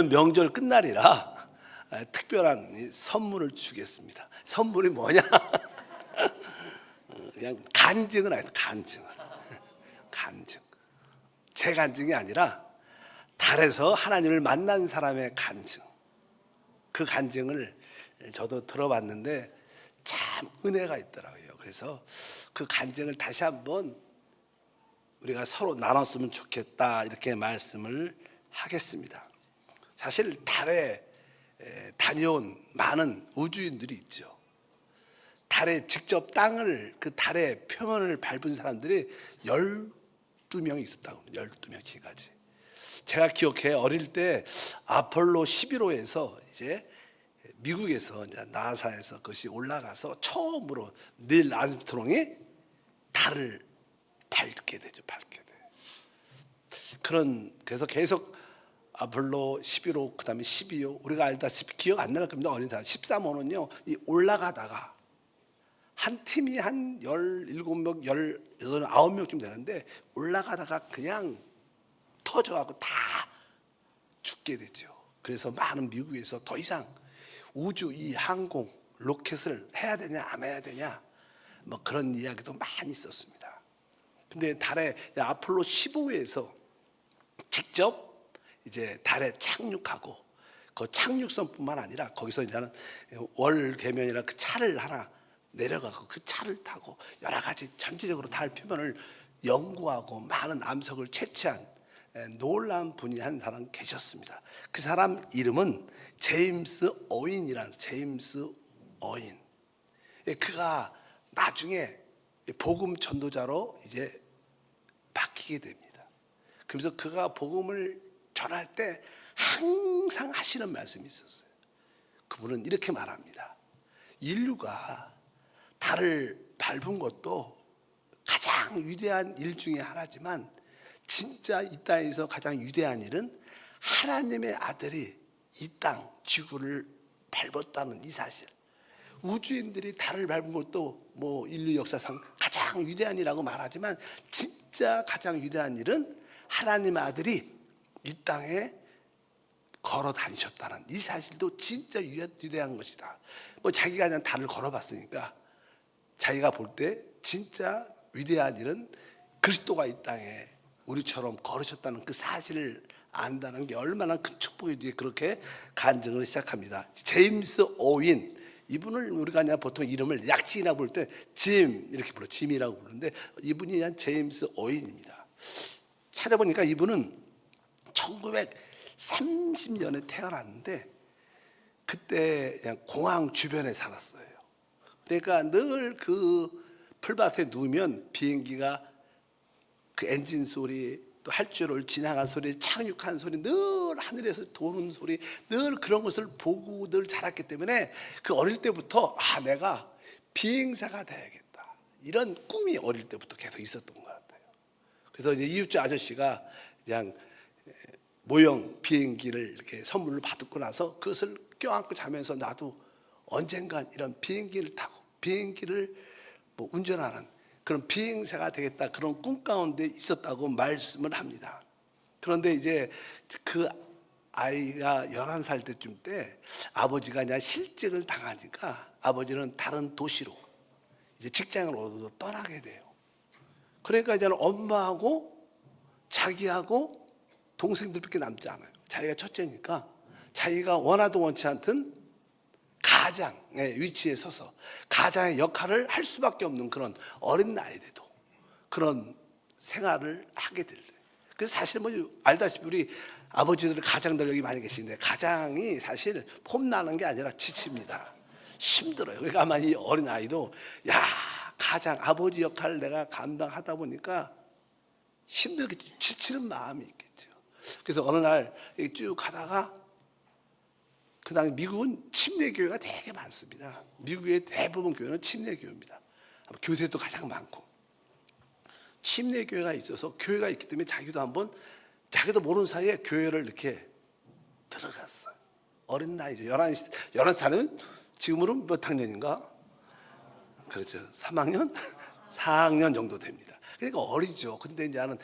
명절 끝날이라 특별한 선물을 주겠습니다. 선물이 뭐냐? 그냥 간증을 하겠습니다. 간증. 제 간증이 아니라 달에서 하나님을 만난 사람의 간증. 그 간증을 저도 들어봤는데 참 은혜가 있더라고요. 그래서 그 간증을 다시 한번 우리가 서로 나눴으면 좋겠다, 이렇게 말씀을 하겠습니다. 사실 달에 다녀온 많은 우주인들이 있죠. 달에 직접 그 달의 표면을 밟은 사람들이 12명이 있었다고. 12명까지. 제가 기억해, 어릴 때 아폴로 11호에서 이제 미국에서 이제 나사에서 그것이 올라가서 처음으로 닐 암스트롱이 달을 밟게 되죠. 그래서 계속 아폴로 11호, 그 다음에 12호, 우리가 알다시피 기억 안 날 겁니다. 어린 달 13호는요, 이 올라가다가 한 팀이 한 17명, 19명쯤 되는데 올라가다가 그냥 터져가고 다 죽게 되죠. 그래서 많은 미국에서 더 이상 우주 이 항공 로켓을 해야 되냐 안 해야 되냐 뭐 그런 이야기도 많이 있었습니다. 근데 달에 아폴로 15호에서 직접 이제 달에 착륙하고 그 착륙선뿐만 아니라 거기서 이제는 월 계면이라 그 차를 하나 내려가고 그 차를 타고 여러 가지 전체적으로 달 표면을 연구하고 많은 암석을 채취한 놀라운 분이 한 사람 계셨습니다. 그 사람 이름은 제임스 어윈이라는 제임스 어윈. 그가 나중에 복음 전도자로 이제 바뀌게 됩니다. 그래서 그가 복음을 전할 때 항상 하시는 말씀이 있었어요. 그분은 이렇게 말합니다. 인류가 달을 밟은 것도 가장 위대한 일 중에 하나지만 진짜 이 땅에서 가장 위대한 일은 하나님의 아들이 이 땅 지구를 밟았다는 이 사실. 우주인들이 달을 밟은 것도 뭐 인류 역사상 가장 위대한 일이라고 말하지만 진짜 가장 위대한 일은 하나님의 아들이 이 땅에 걸어 다니셨다는 이 사실도 진짜 위대한 것이다. 뭐 자기가 그냥 달을 걸어봤으니까 자기가 볼 때 진짜 위대한 일은 그리스도가 이 땅에 우리처럼 걸으셨다는 그 사실을 안다는 게 얼마나 큰 축복이지. 그렇게 간증을 시작합니다. 제임스 오윈, 이분을 우리가 그냥 보통 이름을 약칭이나 볼 때 짐 이렇게 불러, 짐이라고 부르는데 이분이 그냥 제임스 오윈입니다. 찾아보니까 이분은 1930년에 태어났는데 그때 그냥 공항 주변에 살았어요. 그러니까 늘 그 풀밭에 누우면 비행기가 그 엔진 소리, 또 활주로를 지나간 소리, 착륙한 소리, 늘 하늘에서 도는 소리, 늘 그런 것을 보고 늘 자랐기 때문에 그 어릴 때부터 내가 비행사가 돼야겠다, 이런 꿈이 어릴 때부터 계속 있었던 것 같아요. 그래서 이제 이웃집 아저씨가 그냥 모형 비행기를 이렇게 선물을 받고 나서 그것을 껴안고 자면서 나도 언젠간 이런 비행기를 타고 비행기를 뭐 운전하는 그런 비행사가 되겠다, 그런 꿈 가운데 있었다고 말씀을 합니다. 그런데 이제 그 아이가 11살 때쯤 때 아버지가 그냥 실직을 당하니까 아버지는 다른 도시로 이제 직장을 얻어서 떠나게 돼요. 그러니까 이제 엄마하고 자기하고 동생들밖에 남지 않아요. 자기가 첫째니까 자기가 원하도 원치 않던 가장의 위치에 서서 가장의 역할을 할 수밖에 없는 그런 어린 나이에도 그런 생활을 하게 될 때, 그래서 사실 뭐 알다시피 우리 아버지들 가장들 여기 많이 계시는데 가장이 사실 폼나는 게 아니라 지칩니다. 힘들어요. 그러니까 아마 이 어린 아이도 가장 아버지 역할을 내가 감당하다 보니까 힘들겠지, 지치는 마음이 있겠죠. 그래서 어느 날 쭉 가다가 그 당시 미국은 침례교회가 되게 많습니다. 미국의 대부분 교회는 침례교회입니다. 교세도 가장 많고 침례교회가 있어서, 교회가 있기 때문에 자기도 모르는 사이에 교회를 이렇게 들어갔어요. 어린 나이죠. 11살은 지금으로 몇 학년인가? 그렇죠. 3학년? 4학년 정도 됩니다. 그러니까 어리죠. 근데 이제 나는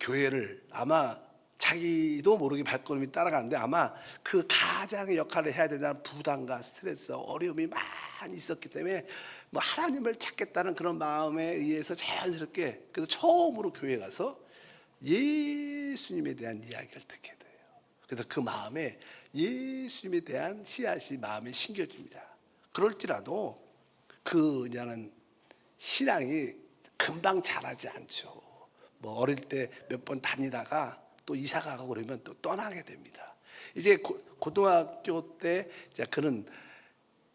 교회를 아마 자기도 모르게 발걸음이 따라가는데 아마 그 가장의 역할을 해야 된다는 부담과 스트레스, 어려움이 많이 있었기 때문에 뭐 하나님을 찾겠다는 그런 마음에 의해서 자연스럽게 그래서 처음으로 교회 가서 예수님에 대한 이야기를 듣게 돼요. 그래서 그 마음에 예수님에 대한 씨앗이 마음에 심겨집니다. 그럴지라도 그 이제는 신앙이 금방 자라지 않죠. 뭐 어릴 때 몇 번 다니다가 또 이사 가고 그러면 또 떠나게 됩니다. 이제 고등학교 때 이제 그는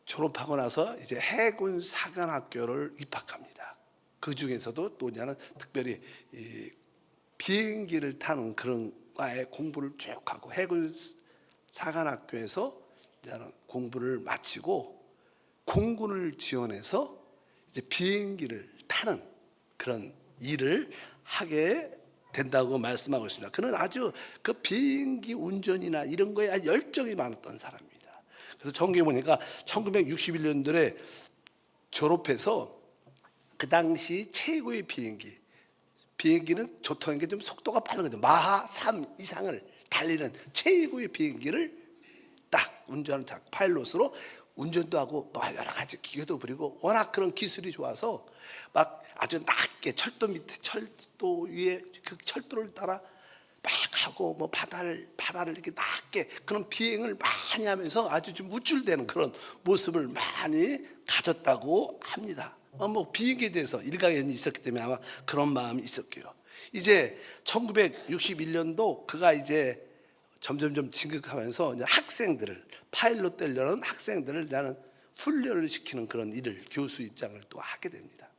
졸업하고 나서 이제 해군 사관학교를 입학합니다. 그 중에서도 또 이제는 특별히 이 비행기를 타는 그런 과에 공부를 쭉 하고 해군 사관학교에서 이제는 공부를 마치고 공군을 지원해서 이제 비행기를 타는 그런 일을 하게 된다고 말씀하고 있습니다. 그는 아주 그 비행기 운전이나 이런 거에 아주 열정이 많았던 사람입니다. 그래서 전기에 보니까 1961년도에 졸업해서 그 당시 최고의 비행기는 좋다는 게 좀 속도가 빠른 거죠. 마하 3 이상을 달리는 최고의 비행기를 딱 운전하는 파일럿으로 운전도 하고 뭐 여러 가지 기계도 부리고 워낙 그런 기술이 좋아서 막 아주 낮게 철도 밑에 철도 위에 그 철도를 따라 막 하고 뭐 바다를 이렇게 낮게 그런 비행을 많이 하면서 아주 좀 우쭐대는 그런 모습을 많이 가졌다고 합니다. 뭐 비행기에 대해서 일가견이 있었기 때문에 아마 그런 마음이 있었고요. 이제 1961년도 그가 이제 점점점 진급하면서 이제 학생들을 파일럿 되려는 학생들을 나는 훈련을 시키는 그런 일을 교수 입장을 또 하게 됩니다.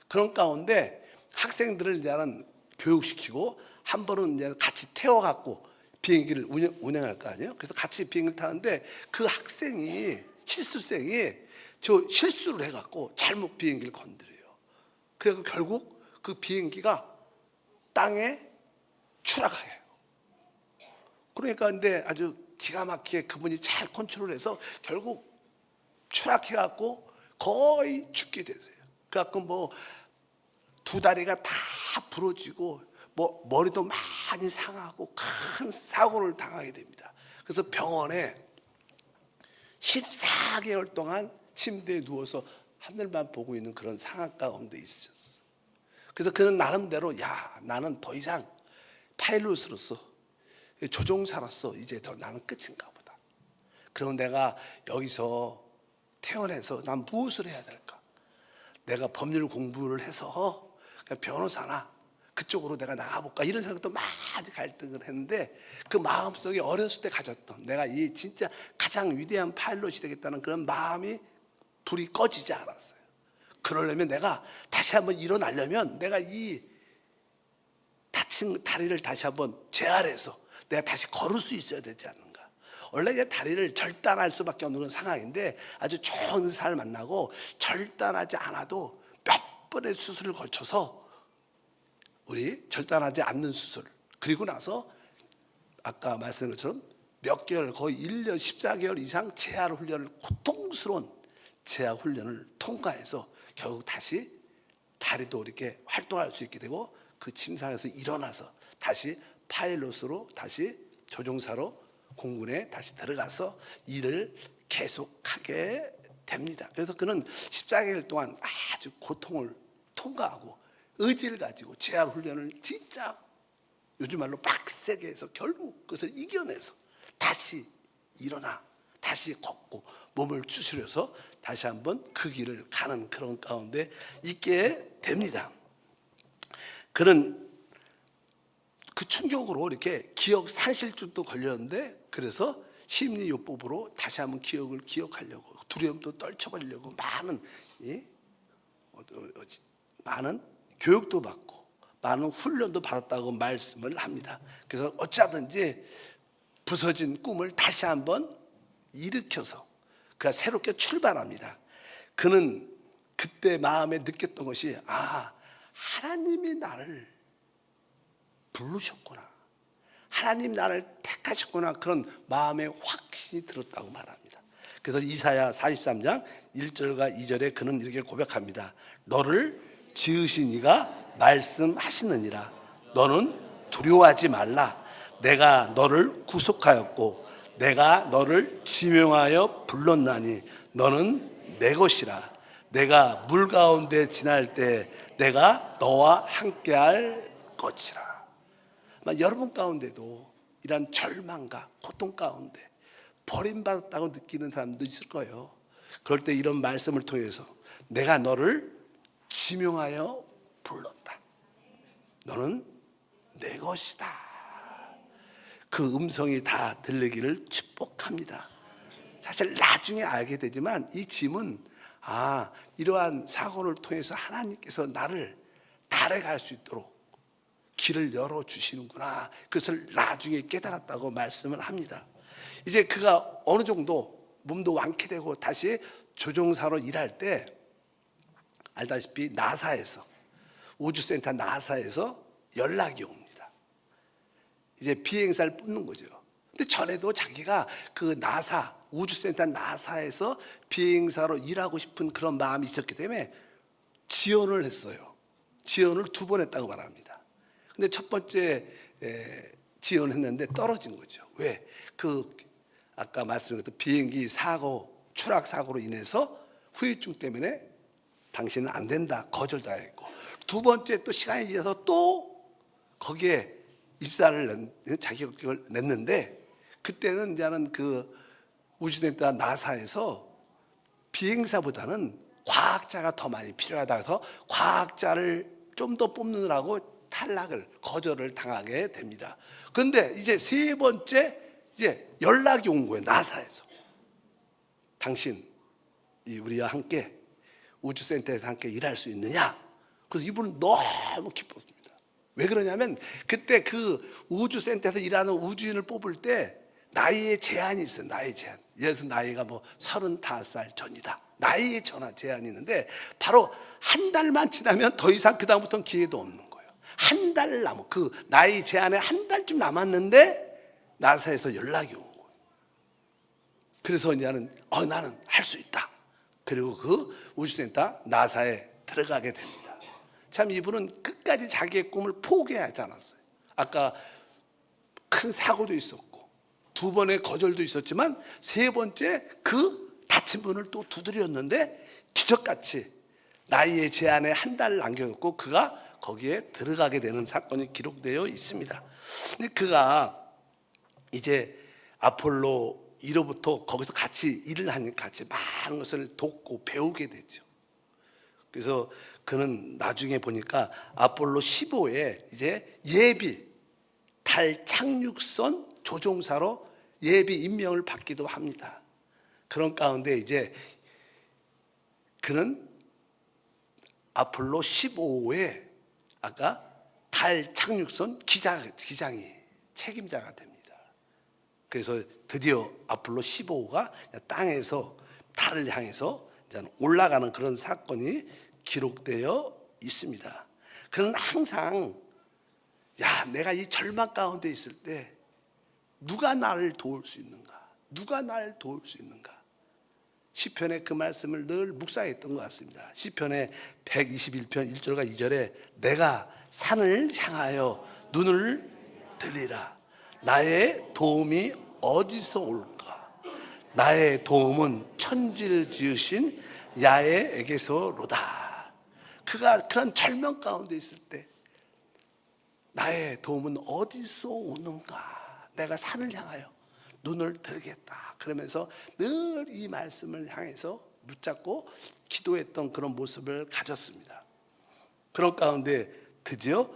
그런 가운데 학생들을 나는 교육시키고 한 번은 이제 같이 태워갖고 비행기를 운행할 거 아니에요. 그래서 같이 비행기를 타는데 그 학생이 실습생이 저 실수를 해갖고 잘못 비행기를 건드려요. 그래서 결국 그 비행기가 땅에 추락해요. 그러니까 근데 아주 기가 막히게 그분이 잘 컨트롤해서 결국 추락해갖고 거의 죽게 되세요. 그래갖고 뭐 두 다리가 다 부러지고 뭐 머리도 많이 상하고 큰 사고를 당하게 됩니다. 그래서 병원에 14개월 동안 침대에 누워서 하늘만 보고 있는 그런 상황 가운데 있었어. 그래서 그는 나름대로 야 나는 더 이상 파일럿으로서 조종사로서 이제 더 나는 끝인가 보다. 그럼 내가 여기서 태어나서 난 무엇을 해야 될까? 내가 법률 공부를 해서 그냥 변호사나 그쪽으로 내가 나가볼까 이런 생각도 많이 갈등을 했는데 그 마음속에 어렸을 때 가졌던 내가 이 진짜 가장 위대한 파일럿이 되겠다는 그런 마음이 불이 꺼지지 않았어요. 그러려면 내가 다시 한번 일어나려면 내가 이 다친 다리를 다시 한번 재활해서 내가 다시 걸을 수 있어야 되지 않는가. 원래 이제 다리를 절단할 수밖에 없는 그런 상황인데 아주 좋은 의사를 만나고 절단하지 않아도 몇 번의 수술을 거쳐서 우리 절단하지 않는 수술 그리고 나서 아까 말씀드린 것처럼 몇 개월 거의 1년 14개월 이상 재활 훈련을 고통스러운 재활 훈련을 통과해서 결국 다시 다리도 이렇게 활동할 수 있게 되고 그 침상에서 일어나서 다시 파일럿으로 다시 조종사로 공군에 다시 들어가서 일을 계속하게 됩니다. 그래서 그는 14개월 동안 아주 고통을 통과하고 의지를 가지고 재활 훈련을 진짜 요즘 말로 빡세게 해서 결국 그것을 이겨내서 다시 일어나 다시 걷고 몸을 추스려서 다시 한번 그 길을 가는 그런 가운데 있게 됩니다. 그는 그 충격으로 이렇게 기억 상실증도 걸렸는데 그래서 심리요법으로 다시 한번 기억을 기억하려고 두려움도 떨쳐버리려고 많은 교육도 받고 많은 훈련도 받았다고 말씀을 합니다. 그래서 어찌하든지 부서진 꿈을 다시 한번 일으켜서 그가 새롭게 출발합니다. 그는 그때 마음에 느꼈던 것이 하나님이 나를 부르셨구나. 하나님 나를 택하셨구나. 그런 마음의 확신이 들었다고 말합니다. 그래서 이사야 43장 1절과 2절에 그는 이렇게 고백합니다. 너를 지으신 이가 말씀하시느니라. 너는 두려워하지 말라. 내가 너를 구속하였고 내가 너를 지명하여 불렀나니 너는 내 것이라. 내가 물 가운데 지날 때 내가 너와 함께할 것이라. 여러분 가운데도 이런 절망과 고통 가운데 버림받았다고 느끼는 사람도 있을 거예요. 그럴 때 이런 말씀을 통해서 내가 너를 지명하여 불렀다. 너는 내 것이다. 그 음성이 다 들리기를 축복합니다. 사실 나중에 알게 되지만 이 짐은 이러한 사고를 통해서 하나님께서 나를 달에 갈 수 있도록 길을 열어주시는구나. 그것을 나중에 깨달았다고 말씀을 합니다. 이제 그가 어느 정도 몸도 완쾌되고 다시 조종사로 일할 때 알다시피 나사에서 우주센터 나사에서 연락이 옵니다. 이제 비행사를 뽑는 거죠. 근데 전에도 자기가 그 나사 우주센터 나사에서 비행사로 일하고 싶은 그런 마음이 있었기 때문에 지원을 했어요. 지원을 2번 했다고 말합니다. 근데 첫 번째 지원했는데 떨어진 거죠. 왜? 아까 말씀드렸던 비행기 사고, 추락 사고로 인해서 후유증 때문에 당신은 안 된다, 거절당했고, 2번째 또 시간이 지나서 또 거기에 입사를 자격을 냈는데, 그때는 이제는 그 우주센터 나사에서 비행사보다는 과학자가 더 많이 필요하다 해서 과학자를 좀 더 뽑느라고 거절을 당하게 됩니다. 그런데 이제 3번째 이제 연락이 온 거예요. 나사에서. 당신 우리와 함께 우주센터에서 함께 일할 수 있느냐? 그래서 이분은 너무 기뻤습니다. 왜 그러냐면 그때 그 우주센터에서 일하는 우주인을 뽑을 때 나이에 제한이 있어요. 나이 제한. 예를 들어서 나이가 35살 전이다. 나이에 제한이 있는데 바로 한 달만 지나면 더 이상 그 다음부터는 기회도 없는 거예요. 한 달 남은 그 나이 제한에 한 달쯤 남았는데 나사에서 연락이 온 거예요. 그래서 이제는 나는 할 수 있다. 그리고 그 우주센터 나사에 들어가게 됩니다. 참 이분은 끝까지 자기의 꿈을 포기하지 않았어요. 아까 큰 사고도 있었고 2번의 거절도 있었지만 3번째 그 닫힌 문을 또 두드렸는데 기적같이 나이의 제한에 한 달 남겨놓고 그가 거기에 들어가게 되는 사건이 기록되어 있습니다. 근데 그가 이제 아폴로 1호부터 거기서 같이 일을 하니까 같이 많은 것을 돕고 배우게 되죠. 그래서 그는 나중에 보니까 아폴로 15에 이제 예비 달 착륙선 조종사로 예비 임명을 받기도 합니다. 그런 가운데 이제 그는 아폴로 15호에 아까 달 착륙선 기장이 책임자가 됩니다. 그래서 드디어 아폴로 15호가 땅에서 달을 향해서 올라가는 그런 사건이 기록되어 있습니다. 그는 항상 내가 이 절망 가운데 있을 때 누가 나를 도울 수 있는가? 누가 나를 도울 수 있는가? 시편의 그 말씀을 늘 묵상했던 것 같습니다. 시편의 121편 1절과 2절에 내가 산을 향하여 눈을 들리라. 나의 도움이 어디서 올까? 나의 도움은 천지를 지으신 야훼에게서로다. 그가 그런 절망 가운데 있을 때 나의 도움은 어디서 오는가? 내가 산을 향하여 눈을 들겠다. 그러면서 늘 이 말씀을 향해서 붙잡고 기도했던 그런 모습을 가졌습니다. 그런 가운데 드디어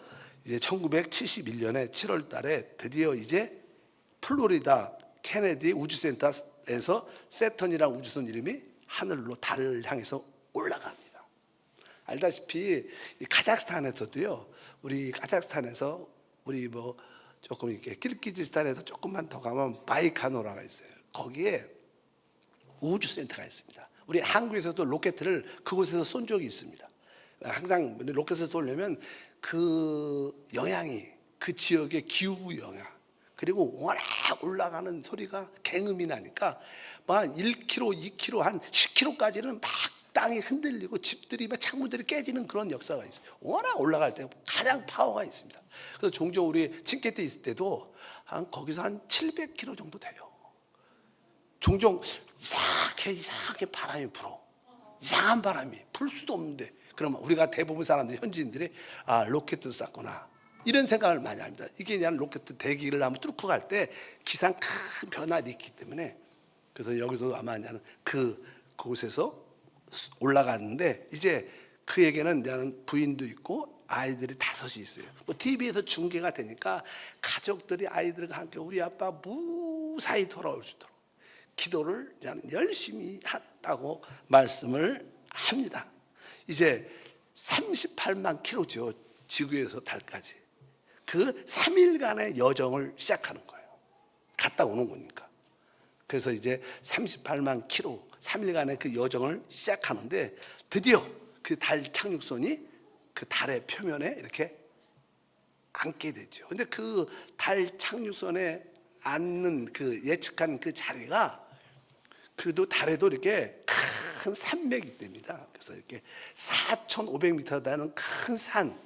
이제 1971년에 7월 달에 드디어 이제 플로리다 케네디 우주센터에서 세턴이라는 우주선 이름이 하늘로 달을 향해서 올라갑니다. 알다시피 카자흐스탄에서도요. 우리 카자흐스탄에서 우리 조금 이렇게 키르기즈스탄에서 조금만 더 가면 바이카노라가 있어요. 거기에 우주센터가 있습니다. 우리 한국에서도 로켓을 그곳에서 쏜 적이 있습니다. 항상 로켓을 쏘려면 그 영향이 그 지역의 기후 영향 그리고 워낙 올라가는 소리가 갱음이 나니까 막 1km, 2km, 한 10km까지는 막 땅이 흔들리고 집들이 막 창문들이 깨지는 그런 역사가 있어요. 워낙 올라갈 때 가장 파워가 있습니다. 그래서 종종 우리 칭케 때 있을 때도 거기서 한 700km 정도 돼요. 종종 이상하게 바람이 불어. 이상한 바람이 불 수도 없는데, 그러면 우리가 대부분 사람들이, 현지인들이 로켓도 쐈구나 이런 생각을 많이 합니다. 이게 그냥 로켓 대기를 한번 뚫고 갈 때 기상 큰 변화가 있기 때문에. 그래서 여기서 아마 그냥 그곳에서 올라갔는데, 이제 그에게는 그냥 부인도 있고 아이들이 5이 있어요. 뭐 TV에서 중계가 되니까 가족들이 아이들과 함께 우리 아빠 무사히 돌아올 수 있도록 기도를 그냥 열심히 했다고 말씀을 합니다. 이제 38만 킬로죠. 지구에서 달까지. 그 3일간의 여정을 시작하는 거예요. 갔다 오는 거니까. 그래서 이제 38만 킬로 3일간의 그 여정을 시작하는데, 드디어 그 달 착륙선이 그 달의 표면에 이렇게 앉게 되죠. 근데 그 달 착륙선에 앉는 그 예측한 그 자리가, 그래도 달에도 이렇게 큰 산맥이 있답니다. 그래서 이렇게 4,500m 되는 큰 산,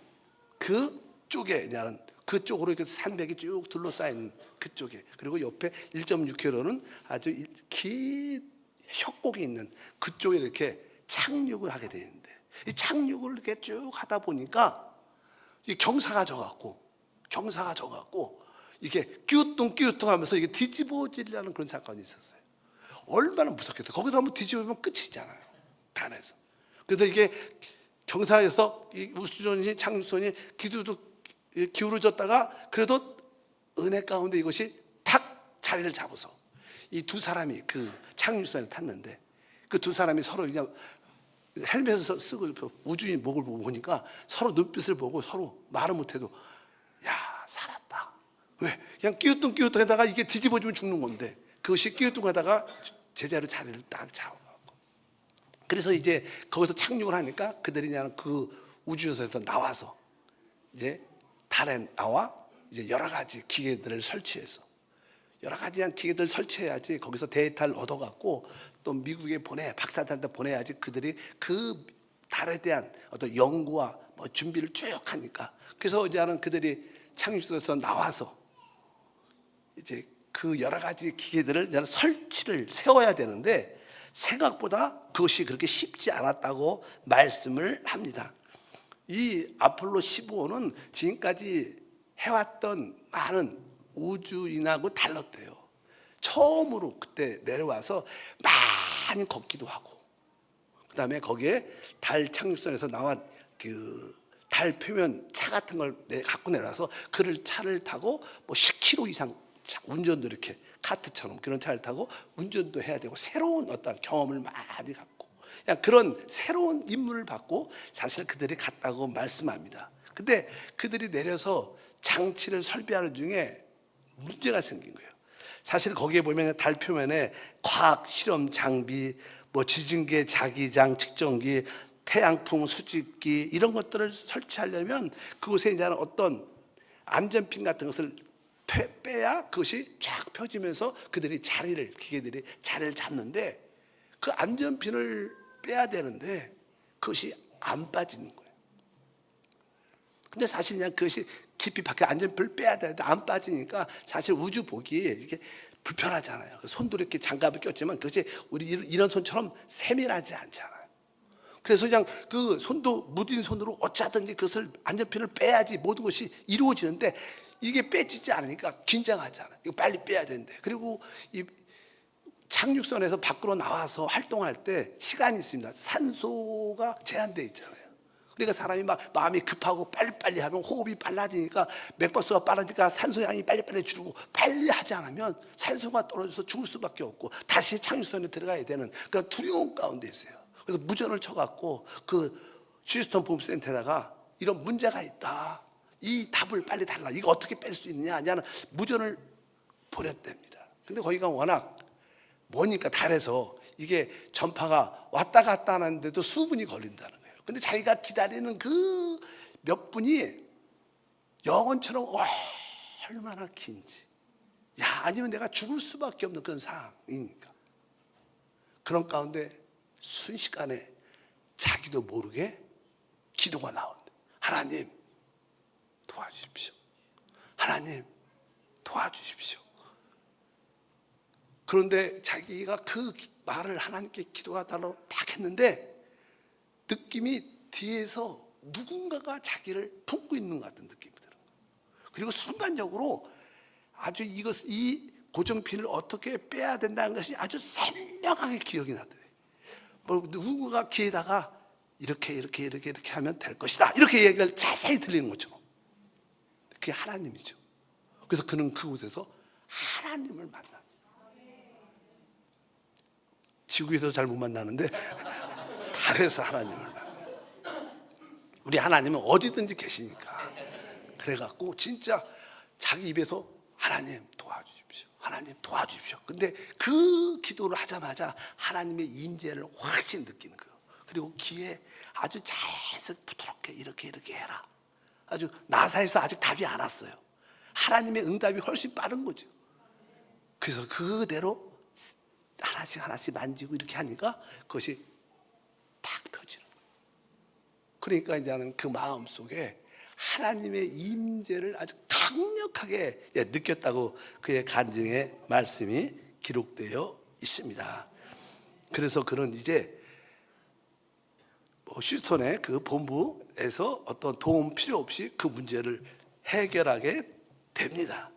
그쪽에 그냥 그쪽으로 이렇게 산맥이 쭉 둘러싸인 그쪽에, 그리고 옆에 1.6km는 아주 긴 협곡이 있는 그쪽에 이렇게 착륙을 하게 되는데, 이 착륙을 이렇게 쭉 하다 보니까 이 경사가 져갖고 이게 끼우뚱끼우뚱하면서 이게 뒤집어지려는 그런 사건이 있었어요. 얼마나 무섭겠어요. 거기서 한번 뒤집으면 끝이잖아요, 단에서. 그래서 이게 경사에서 이 우주선이 착륙선이 기울어졌다가 그래도 은혜 가운데 이것이 탁 자리를 잡아서 이 두 사람이 그 착륙선에 탔는데, 그 두 사람이 서로 그냥 헬멧을 쓰고 우주인 목을 보고 보니까 서로 눈빛을 보고 서로 말을 못해도 야, 살았다. 왜? 그냥 끼우뚱끼우뚱하다가 이게 뒤집어지면 죽는 건데, 그것이 끼우뚱하다가 제자로 자리를 딱 잡아갖고, 그래서 이제 거기서 착륙을 하니까 그들이 그냥 그 우주선에서 나와서 이제 달에 나와 이제 여러 가지 기계들을 설치해서, 여러 가지 기계들을 설치해야지 거기서 데이터를 얻어갖고 또 미국에 박사들한테 보내야지 그들이 그 달에 대한 어떤 연구와 뭐 준비를 쭉 하니까. 그래서 이제는 그들이 착륙선에서 나와서 이제 그 여러 가지 기계들을 설치를 세워야 되는데, 생각보다 그것이 그렇게 쉽지 않았다고 말씀을 합니다. 이 아폴로 15는 지금까지 해왔던 많은 우주인하고 달랐대요. 처음으로 그때 내려와서 많이 걷기도 하고, 그 다음에 거기에 달 착륙선에서 나온 그 달 표면 차 같은 걸 갖고 내려와서 그를 차를 타고 뭐 10km 이상 운전도 이렇게 카트처럼 그런 차를 타고 운전도 해야 되고, 새로운 어떤 경험을 많이 갖고 그냥 그런 새로운 임무를 받고 사실 그들이 갔다고 말씀합니다. 근데 그들이 내려서 장치를 설비하는 중에 문제가 생긴 거예요. 사실 거기에 보면 달 표면에 과학 실험 장비, 뭐 지진계 자기장 측정기, 태양풍 수집기 이런 것들을 설치하려면 그곳에 이제 어떤 안전핀 같은 것을 빼야 그것이 쫙 펴지면서 기계들이 자리를 잡는데, 그 안전핀을 빼야 되는데 그것이 안 빠지는 거예요. 근데 사실 그냥 그것이 깊이 밖에 안전핀을 빼야 되는데 안 빠지니까 사실 우주 보기 이렇게 불편하잖아요. 손도 이렇게 장갑을 꼈지만 그것이 우리 이런 손처럼 세밀하지 않잖아요. 그래서 그냥 그 손도 무딘 손으로 어쩌든지 그것을 안전핀을 빼야지 모든 것이 이루어지는데, 이게 빼지지 않으니까 긴장하잖아요. 이거 빨리 빼야 되는데. 그리고 이 착륙선에서 밖으로 나와서 활동할 때 시간이 있습니다. 산소가 제한되어 있잖아요. 그러니까 사람이 막 마음이 급하고 빨리빨리 하면 호흡이 빨라지니까, 맥박수가 빠르니까 산소 양이 빨리빨리 줄고, 빨리 하지 않으면 산소가 떨어져서 죽을 수밖에 없고 다시 착륙선에 들어가야 되는 그런 두려움 가운데 있어요. 그래서 무전을 쳐갖고 그 휴스턴 보험센터에다가 이런 문제가 있다, 이 답을 빨리 달라, 이거 어떻게 뺄 수 있느냐 하는 무전을 보냈답니다. 근데 거기가 워낙 뭐니까 달에서 이게 전파가 왔다 갔다 하는데도 수분이 걸린다는 거예요. 근데 자기가 기다리는 그 몇 분이 영원처럼 얼마나 긴지, 아니면 내가 죽을 수밖에 없는 그런 상황이니까. 그런 가운데 순식간에 자기도 모르게 기도가 나온대. 하나님 도와주십시오. 하나님 도와주십시오. 그런데 자기가 그 말을 하나님께 기도가 달라고 딱 했는데 느낌이 뒤에서 누군가가 자기를 품고 있는 것 같은 느낌이 들어요. 그리고 순간적으로 아주 이 고정핀을 어떻게 빼야 된다는 것이 아주鮮明하게 기억이 나더래요. 누군가가 귀에다가 이렇게 하면 될 것이다, 이렇게 얘기를 자세히 들리는 거죠. 그게 하나님이죠. 그래서 그는 그곳에서 하나님을 만나. 지구에서 잘 못 만나는데 달에서 하나님을 만나. 우리 하나님은 어디든지 계시니까. 그래갖고 진짜 자기 입에서 하나님 도와주십시오, 하나님 도와주십시오. 근데 그 기도를 하자마자 하나님의 임재를 확실히 느끼는 거예요. 그리고 귀에 아주 자연스럽게 부드럽게 이렇게 해라. 아주 나사에서 아직 답이 안 왔어요. 하나님의 응답이 훨씬 빠른 거죠. 그래서 그대로 하나씩 만지고 이렇게 하니까 그것이 탁 펴지는 거예요. 그러니까 이제는 그 마음 속에 하나님의 임재를 아주 강력하게 느꼈다고 그의 간증의 말씀이 기록되어 있습니다. 그래서 그는 이제 휴스턴의 그 본부에서 어떤 도움 필요 없이 그 문제를 해결하게 됩니다.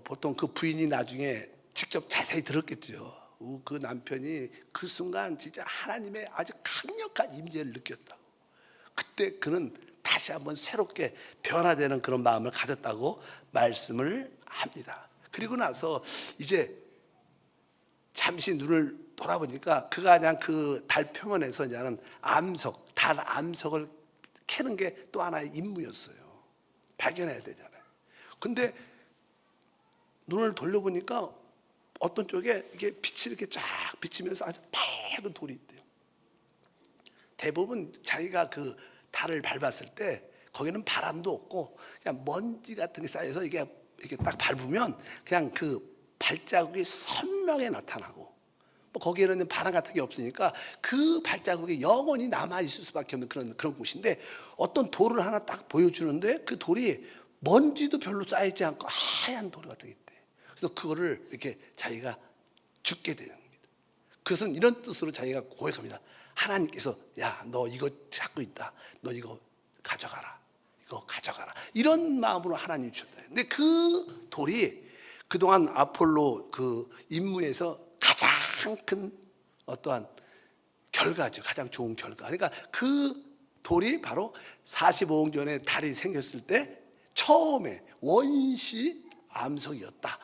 보통 그 부인이 나중에 직접 자세히 들었겠죠. 그 남편이 그 순간 진짜 하나님의 아주 강력한 임재를 느꼈다고. 그때 그는 다시 한번 새롭게 변화되는 그런 마음을 가졌다고 말씀을 합니다. 그리고 나서 이제 잠시 눈을 돌아보니까 그가 그냥 그 달 표면에서 이제는 달 암석을 캐는 게 또 하나의 임무였어요. 발견해야 되잖아요. 근데 눈을 돌려보니까 어떤 쪽에 이게 빛이 이렇게 쫙 비치면서 아주 밝은 돌이 있대요. 대부분 자기가 그 달을 밟았을 때 거기는 바람도 없고 그냥 먼지 같은 게 쌓여서 이게 이렇게 딱 밟으면 그냥 그 발자국이 선명하게 나타나고, 거기에는 바람 같은 게 없으니까 그 발자국이 영원히 남아 있을 수밖에 없는 그런 곳인데, 어떤 돌을 하나 딱 보여주는데 그 돌이 먼지도 별로 쌓이지 않고 하얀 돌 같은 게 있대. 그래서 그거를 이렇게 자기가 죽게 되는 겁니다. 그것은 이런 뜻으로 자기가 고백합니다. 하나님께서 야, 너 이거 찾고 있다, 너 이거 가져가라, 이거 가져가라, 이런 마음으로 하나님이 주셨다. 근데 그 돌이 그동안 아폴로 그 임무에서 가장 큰 어떠한 결과죠. 가장 좋은 결과. 그러니까 그 돌이 바로 45억 전에 달이 생겼을 때 처음에 원시 암석이었다.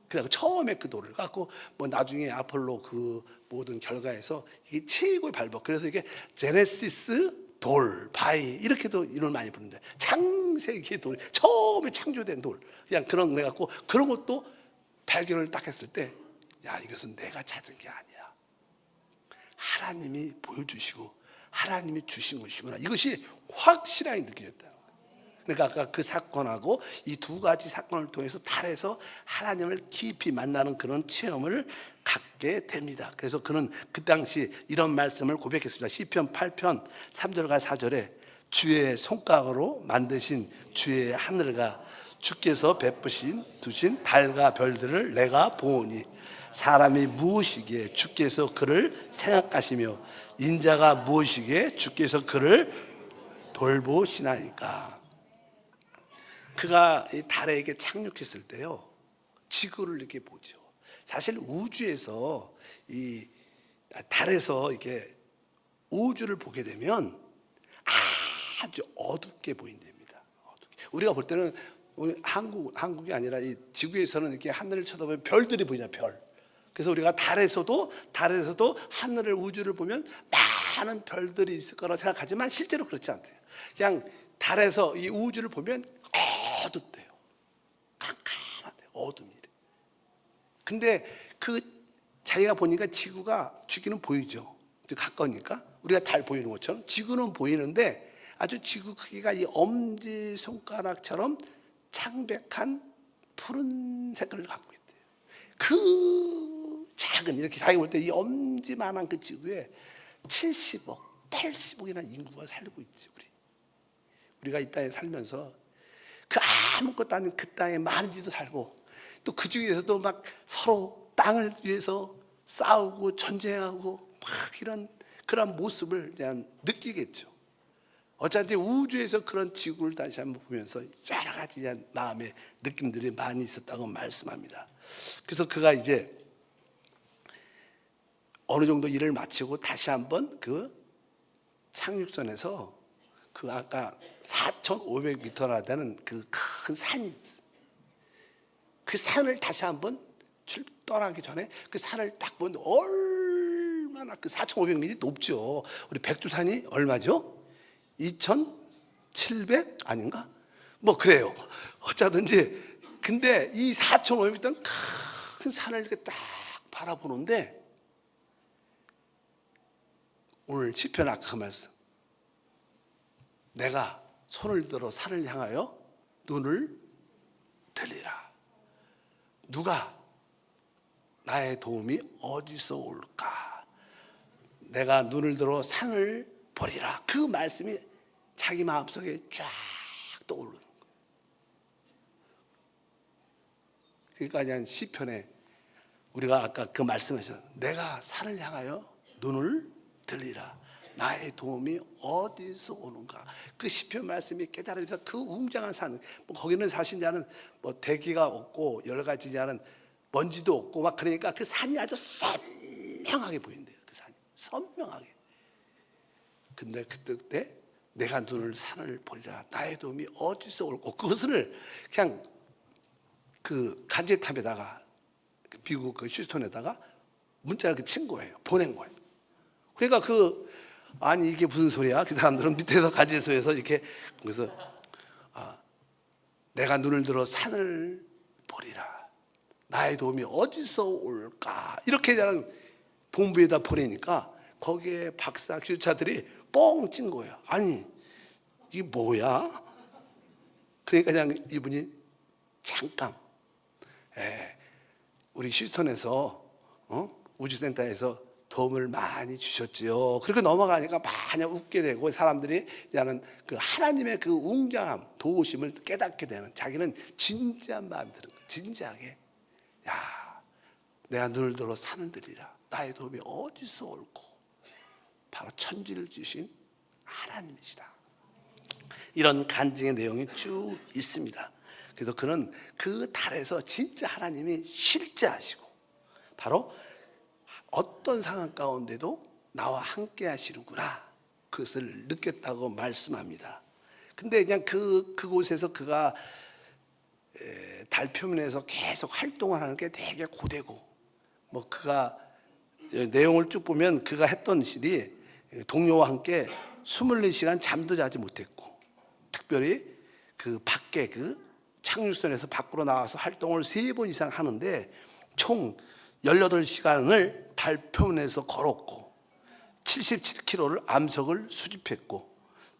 그래서 처음에 그 돌을 갖고 나중에 아폴로 그 모든 결과에서 이게 최고의 발견. 그래서 이게 제네시스 돌, 바위 이렇게도 이름을 많이 부르는데, 창세기의 돌, 처음에 창조된 돌, 그냥 그런 거 해갖고 그런 것도 발견을 딱 했을 때, 야, 이것은 내가 찾은 게 아니야. 하나님이 보여주시고 하나님이 주신 것이구나. 이것이 확실하게 느껴졌다. 그러니까 아까 그 사건하고 이 두 가지 사건을 통해서 달에서 하나님을 깊이 만나는 그런 체험을 갖게 됩니다. 그래서 그는 그 당시 이런 말씀을 고백했습니다. 시편 8편 3절과 4절에 주의 손가락으로 만드신 주의 하늘과 주께서 두신 달과 별들을 내가 보오니 사람이 무엇이기에 주께서 그를 생각하시며 인자가 무엇이기에 주께서 그를 돌보시나이까. 그가 이 달에 이렇게 착륙했을 때요, 지구를 이렇게 보죠. 사실 우주에서 이 달에서 이렇게 우주를 보게 되면 아주 어둡게 보인답니다. 우리가 볼 때는 우리 한국이 아니라 이 지구에서는 이렇게 하늘을 쳐다보면 별들이 보이잖아요. 별. 그래서 우리가 달에서도 하늘을, 우주를 보면 많은 별들이 있을 거라고 생각하지만 실제로 그렇지 않대요. 그냥 달에서 이 우주를 보면 어둡대요. 깜깜하대요. 어둠이래. 근데 그 자기가 보니까 지구는 보이죠. 가까우니까 우리가 달 보이는 것처럼 지구는 보이는데 아주 지구 크기가 이 엄지 손가락처럼 창백한 푸른 색깔을 갖고 있대요. 그 작은, 이렇게 자기가 볼 때 이 엄지만한 그 지구에 70억, 80억이나 인구가 살고 있지. 우리가 이 땅에 살면서 그 아무것도 아닌 그 땅에 많은 지도 살고, 또 그 중에서도 막 서로 땅을 위해서 싸우고 전쟁하고 막 이런 그런 모습을 그냥 느끼겠죠. 어차피 우주에서 그런 지구를 다시 한번 보면서 여러 가지 마음의 느낌들이 많이 있었다고 말씀합니다. 그래서 그가 이제 어느 정도 일을 마치고 다시 한번 그 착륙선에서 그 아까 4,500m나 되는 그 큰 산이 있어요. 그 산을 다시 한번 떠나기 전에 그 산을 딱 보는데 얼마나 그 4,500m이 높죠. 우리 백두산이 얼마죠? 2,700 아닌가? 뭐 그래요. 어쩌든지. 근데 이 4,500m 큰 산을 이렇게 딱 바라보는데, 오늘 시편 아까 말씀, 내가 손을 들어 산을 향하여 눈을 들리라. 누가 나의 도움이 어디서 올까? 내가 눈을 들어 산을 보리라. 그 말씀이 자기 마음속에 쫙 떠오르는 거예요. 그러니까 그냥 시편에 우리가 아까 그 말씀하셨죠. 내가 산을 향하여 눈을 들리라. 나의 도움이 어디서 오는가? 그 시편 말씀이 깨달으면서 그 웅장한 산, 뭐 거기는 사실 이제는 뭐 대기가 없고 여러 가지 이제는 먼지도 없고 막 그러니까 그 산이 아주 선명하게 보인대요. 그 산이 선명하게. 근데 그때 내가 눈을 산을 보리라. 나의 도움이 어디서 올고, 그것을 그냥 그 간제탑에다가 미국 그 휴스턴에다가 문자를 친 거예요. 보낸 거예요. 그러니까 아니 이게 무슨 소리야? 그 사람들은 밑에서 가지소에서 이렇게, 그래서 내가 눈을 들어 산을 보리라. 나의 도움이 어디서 올까? 이렇게 그냥 본부에다 보내니까 거기에 박사 교수자들이 뻥 찐 거예요. 아니 이게 뭐야? 그러니까 그냥 이분이 잠깐 우리 휴스턴에서 우주센터에서 도움을 많이 주셨지요. 그렇게 넘어가니까 마냥 웃게 되고, 사람들이 이제는 그 하나님의 그 웅장함, 도우심을 깨닫게 되는, 자기는 진지한 마음이 드는 거예요. 진지하게, 야, 내가 눈을 들어 산을 들이라. 나의 도움이 어디서 올고? 바로 천지를 주신 하나님이시다. 이런 간증의 내용이 쭉 있습니다. 그래서 그는 그 달에서 진짜 하나님이 실제하시고, 바로 어떤 상황 가운데도 나와 함께 하시는구나, 그것을 느꼈다고 말씀합니다. 근데 그냥 그곳에서 그가 달 표면에서 계속 활동을 하는 게 되게 고되고, 뭐 그가 내용을 쭉 보면 그가 했던 일이 동료와 함께 24시간 잠도 자지 못했고, 특별히 그 밖에 그 착륙선에서 밖으로 나와서 활동을 3번 이상 하는데 총 18시간을 달 표면에서 걸었고, 77km를 암석을 수집했고,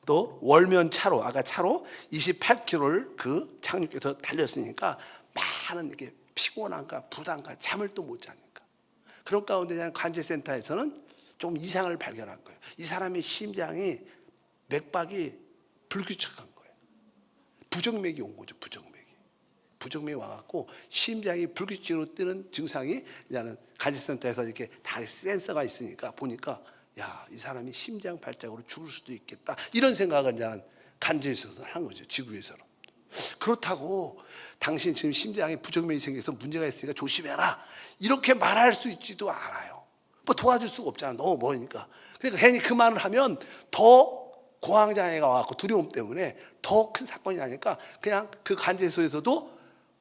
또 월면 차로, 아까 차로 28km를 그 착륙에서 달렸으니까 많은 이렇게 피곤함과 부담과 잠을 또 못 자니까, 그런 가운데 그냥 관제센터에서는 좀 이상을 발견한 거예요. 이 사람의 심장이 맥박이 불규칙한 거예요. 부정맥이 온 거죠. 부정맥이 와갖고 심장이 불규칙으로 뛰는 증상이, 그냥 간제센터에서 이렇게 다 센서가 있으니까 보니까, 야, 이 사람이 심장 발작으로 죽을 수도 있겠다, 이런 생각을 이제 간제에서도 한 거죠. 지구에서는. 그렇다고 당신 지금 심장에 부정맥이 생겨서 문제가 있으니까 조심해라, 이렇게 말할 수 있지도 않아요. 뭐 도와줄 수가 없잖아. 너무 멀으니까. 그러니까 괜히 그 말을 하면 더 공황장애가 와갖고 두려움 때문에 더 큰 사건이 나니까 그냥 그 간제소에서도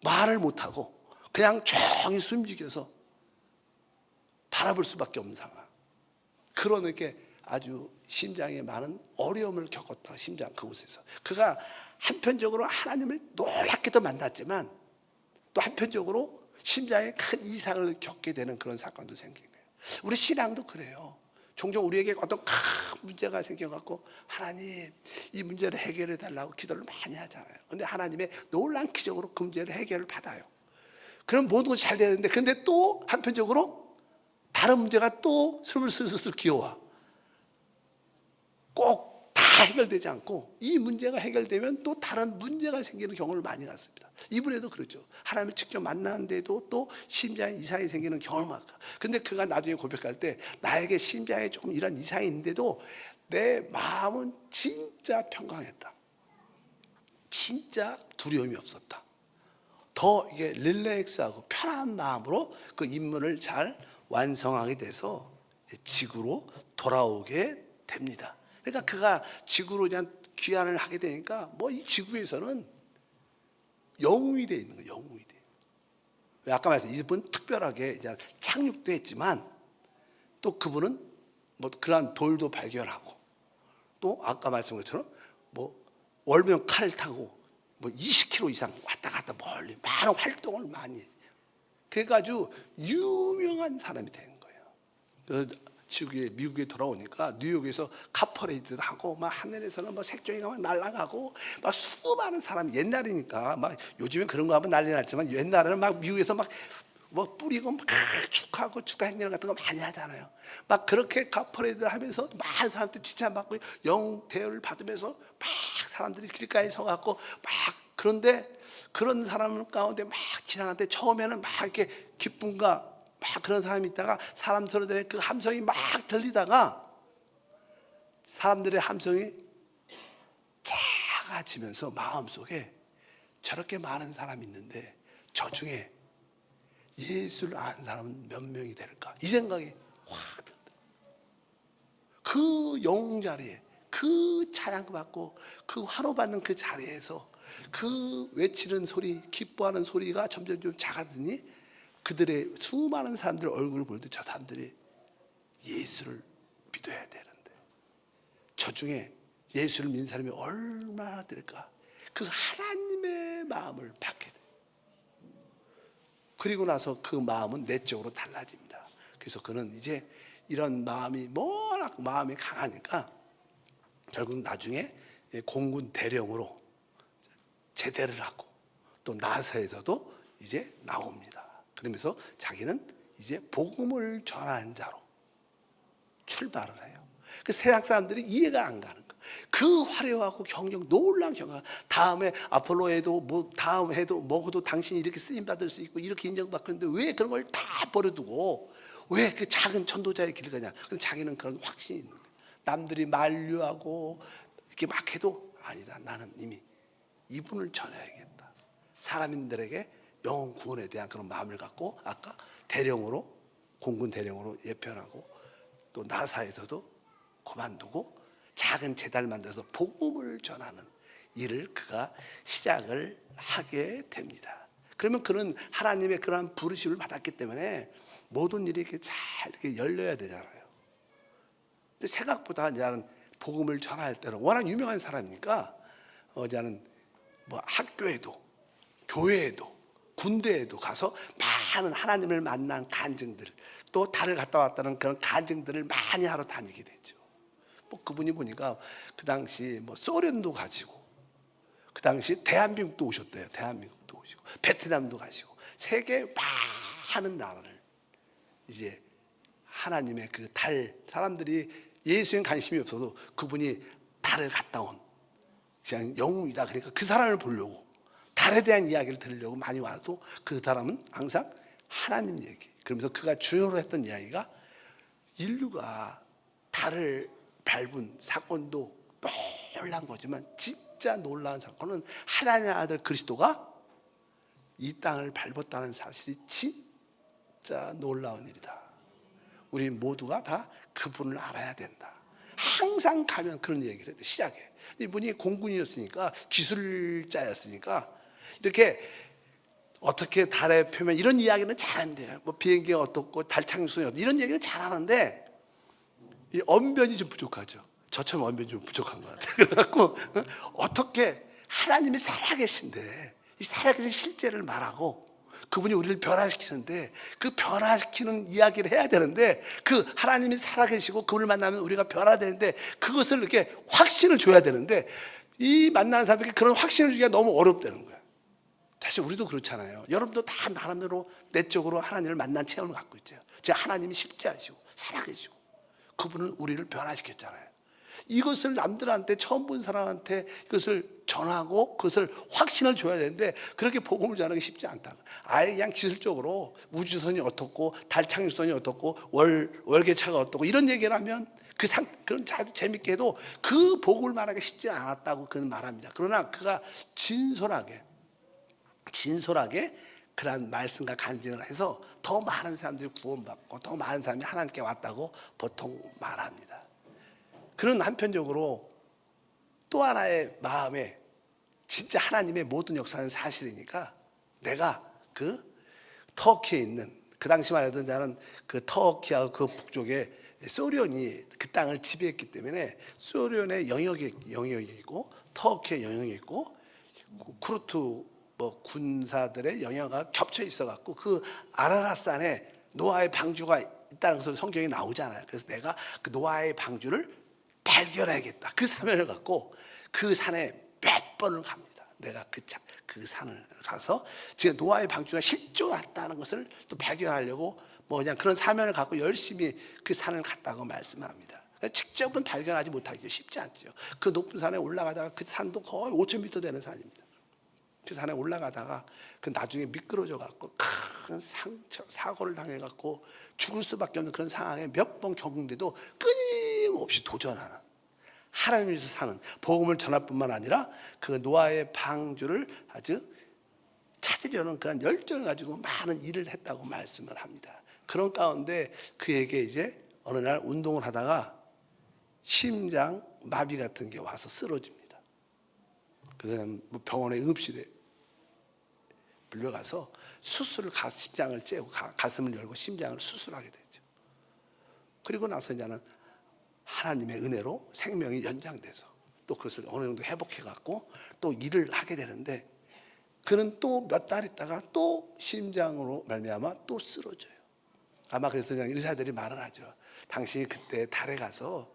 말을 못하고 그냥 조용히 숨죽여서 바라볼 수밖에 없는 상황. 그런 이렇게 아주 심장에 많은 어려움을 겪었다. 심장 그곳에서 그가 한편적으로 하나님을 놀랍게도 만났지만, 또 한편적으로 심장에 큰 이상을 겪게 되는 그런 사건도 생긴 거예요. 우리 신앙도 그래요. 종종 우리에게 어떤 큰 문제가 생겨갖고 하나님 이 문제를 해결해 달라고 기도를 많이 하잖아요. 근데 하나님의 놀라운 기적으로 그 문제를 해결을 받아요. 그럼 모든 것이 잘 되는데, 근데 또 한편적으로 다른 문제가 또 슬슬슬 기어와. 꼭 다 해결되지 않고 이 문제가 해결되면 또 다른 문제가 생기는 경우를 많이 봤습니다. 이분에도 그렇죠. 하나님을 직접 만나는데도 또 심장에 이상이 생기는 경험을 많아요. 근데 그가 나중에 고백할 때 나에게 심장에 조금 이런 이상이 있는데도 내 마음은 진짜 평강했다. 진짜 두려움이 없었다. 더 이게 릴렉스하고 편한 마음으로 그 임무를 잘 완성하게 돼서 지구로 돌아오게 됩니다. 그러니까 그가 지구로 그냥 귀환을 하게 되니까 뭐 이 지구에서는 영웅이 돼 있는 거예요. 영웅이 돼. 왜 아까 말했듯이 이분 특별하게 이제 착륙도 했지만 또 그분은 뭐 그러한 돌도 발견하고 또 아까 말씀한 것처럼 뭐 월명 칼 타고 뭐 20km 이상 왔다 갔다 멀리 많은 활동을 많이 해요. 그러니까 아주 유명한 사람이 된 거예요. 지구에 미국에 돌아오니까 뉴욕에서 카퍼레이드도 하고 막 하늘에서는 뭐 색종이가 막 날아가고 막 수많은 사람이 옛날이니까 막 요즘엔 그런 거 하면 난리 났지만 옛날에는 막 미국에서 막 뭐 뿌리고 막 축하하고 축하 행렬 같은 거 많이 하잖아요. 막 그렇게 카퍼레이드 하면서 많은 사람들 칭찬받고 영웅 대우를 받으면서 막 사람들이 길가에 서갖고 막 그런데 그런 사람 가운데 막 지나가는데 처음에는 막 이렇게 기쁨과 막 그런 사람이 있다가 사람들의 그 함성이 막 들리다가 사람들의 함성이 작아지면서 마음속에 저렇게 많은 사람이 있는데 저 중에 예수를 아는 사람은 몇 명이 될까? 이 생각이 확 든다. 그 영웅 자리에 그 찬양 받고 그 화로 받는 그 자리에서 그 외치는 소리, 기뻐하는 소리가 점점 좀 작아지니 그들의 수많은 사람들 얼굴을 볼 때 저 사람들이 예수를 믿어야 되는데 저 중에 예수를 믿는 사람이 얼마나 될까? 그 하나님의 마음을 받게 돼. 그리고 나서 그 마음은 내적으로 달라집니다. 그래서 그는 이제 이런 마음이 워낙 마음이 강하니까 결국 나중에 공군 대령으로 제대를 하고 또 나사에서도 이제 나옵니다. 그러면서 자기는 이제 복음을 전하는 자로 출발을 해요. 그 세상 사람들이 이해가 안 가는 거예요. 그 화려하고 경력 놀라운 경험. 다음에 아폴로에도 뭐 다음 해도 먹어도 당신이 이렇게 쓰임 받을 수 있고 이렇게 인정받고 있는데 왜 그런 걸 다 버려두고 왜 그 작은 전도자의 길을 가냐? 근데 자기는 그런 확신이 있는 거예요. 남들이 만류하고 이렇게 막 해도 아니다. 나는 이미 이분을 전해야겠다. 사람들에게 영혼 구원에 대한 그런 마음을 갖고 아까 대령으로 공군 대령으로 예편하고 또 나사에서도 그만두고 작은 재단을 만들어서 복음을 전하는 일을 그가 시작을 하게 됩니다. 그러면 그는 하나님의 그러한 부르심을 받았기 때문에 모든 일이 이렇게 잘 이렇게 열려야 되잖아요. 근데 생각보다 나는 복음을 전할 때는 워낙 유명한 사람이니까 나는 뭐 학교에도 교회에도 군대에도 가서 많은 하나님을 만난 간증들 또 달을 갔다 왔다는 그런 간증들을 많이 하러 다니게 되죠. 뭐 그분이 보니까 그 당시 뭐 소련도 가시고 그 당시 대한민국도 오셨대요. 대한민국도 오시고 베트남도 가시고 세계 많은 나라를 이제 하나님의 그 달 사람들이 예수에 관심이 없어도 그분이 달을 갔다 온 그냥 영웅이다. 그러니까 그 사람을 보려고 달에 대한 이야기를 들으려고 많이 와도 그 사람은 항상 하나님 얘기. 그러면서 그가 주요로 했던 이야기가 인류가 달을 밟은 사건도 놀라운 거지만 진짜 놀라운 사건은 하나님의 아들 그리스도가 이 땅을 밟았다는 사실이 진짜 놀라운 일이다. 우리 모두가 다 그분을 알아야 된다. 항상 가면 그런 얘기를 해요. 시작해. 이분이 공군이었으니까 기술자였으니까 이렇게 어떻게 달의 표면 이런 이야기는 잘한대요. 뭐 비행기가 어떻고 달 착륙성이 어떻고 이런 얘기는 잘하는데 이 언변이 좀 부족하죠. 저처럼 언변이 좀 부족한 것 같아요. 그래갖고 어떻게 하나님이 살아계신데 이 살아계신 실제를 말하고 그분이 우리를 변화시키는데 그 변화시키는 이야기를 해야 되는데 그 하나님이 살아계시고 그분을 만나면 우리가 변화되는데 그것을 이렇게 확신을 줘야 되는데 이 만나는 사람에게 그런 확신을 주기가 너무 어렵다는 거예요. 사실 우리도 그렇잖아요. 여러분도 다 나름대로 내적으로 하나님을 만난 체험을 갖고 있죠. 제 하나님이 실제하시고 살아계시고 그분은 우리를 변화시켰잖아요. 이것을 남들한테, 처음 본 사람한테 이것을 전하고 그것을 확신을 줘야 되는데, 그렇게 복음을 전하기 쉽지 않다. 아예 그냥 기술적으로 우주선이 어떻고 달 착륙선이 어떻고 월계차가 어떻고 이런 얘기를 하면 그건 아주 재밌게 해도 그 복음을 말하기 쉽지 않았다고 그는 말합니다. 그러나 그가 진솔하게 그러한 말씀과 간증을 해서 더 많은 사람들이 구원받고 더 많은 사람이 하나님께 왔다고 보통 말합니다. 그런 한편적으로 또 하나의 마음에 진짜 하나님의 모든 역사는 사실이니까, 내가 그 터키에 있는, 그 당시만 해도 나는 그 터키하고 그 북쪽에 소련이 그 땅을 지배했기 때문에 소련의 영역이 있고 터키의 영역이 있고 쿠르트 군사들의 영향가 겹쳐 있어갖고 그 아라라산에 노아의 방주가 있다는 것을 성경에 나오잖아요. 그래서 내가 그 노아의 방주를 발견해야겠다, 그 사명을 갖고 그 산에 몇 번을 갑니다. 내가 그 산을 가서 지금 노아의 방주가 실존했다는 것을 또 발견하려고 그냥 그런 사명을 갖고 열심히 그 산을 갔다고 말씀합니다. 직접은 발견하지 못하기 쉽지 않죠. 그 높은 산에 올라가다가 그 산도 거의 5,000m 되는 산입니다. 그 산에 올라가다가 그 나중에 미끄러져 갖고 큰 사고를 당해 갖고 죽을 수밖에 없는 그런 상황에 몇 번 겪는데도 끊임없이 도전하는, 하나님께서 사는 복음을 전할 뿐만 아니라 그 노아의 방주를 아주 찾으려는 그런 열정을 가지고 많은 일을 했다고 말씀을 합니다. 그런 가운데 그에게 이제 어느 날 운동을 하다가 심장 마비 같은 게 와서 쓰러집니다. 그래서 병원의 응급실에 불려가서 심장을 째고 가슴을 열고 심장을 수술하게 되죠. 그리고 나서 이제는 하나님의 은혜로 생명이 연장돼서 또 그것을 어느 정도 회복해갖고 또 일을 하게 되는데, 그는 또 몇 달 있다가 또 심장으로 말미암아 또 쓰러져요. 아마 그래서 그냥 의사들이 말을 하죠. 당신이 그때 달에 가서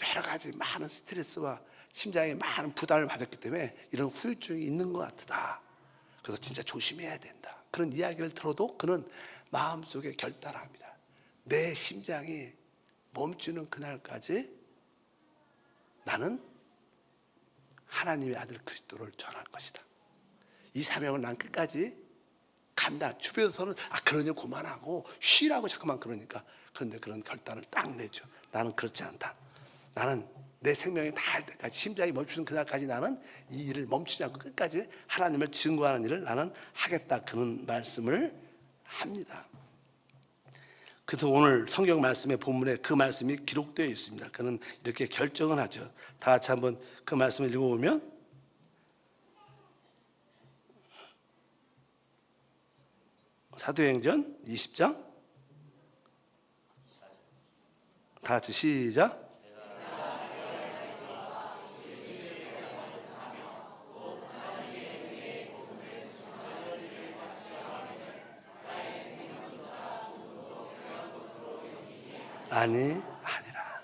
여러 가지 많은 스트레스와 심장에 많은 부담을 받았기 때문에 이런 후유증이 있는 것 같다. 그래서 진짜 조심해야 된다. 그런 이야기를 들어도 그는 마음속에 결단합니다. 내 심장이 멈추는 그날까지 나는 하나님의 아들 그리스도를 전할 것이다. 이 사명을 난 끝까지 간다. 주변에서는 그러니 그만하고 쉬라고 자꾸만 그러니까, 그런데 그런 결단을 딱 내죠. 나는 그렇지 않다. 나는 내 생명이 다할 때까지, 심장이 멈추는 그날까지 나는 이 일을 멈추지 않고 끝까지 하나님을 증거하는 일을 나는 하겠다. 그런 말씀을 합니다. 그래서 오늘 성경 말씀의 본문에 그 말씀이 기록되어 있습니다. 그는 이렇게 결정을 하죠. 다 같이 한번 그 말씀을 읽어보면, 사도행전 20장 다 같이 시작. 아니라.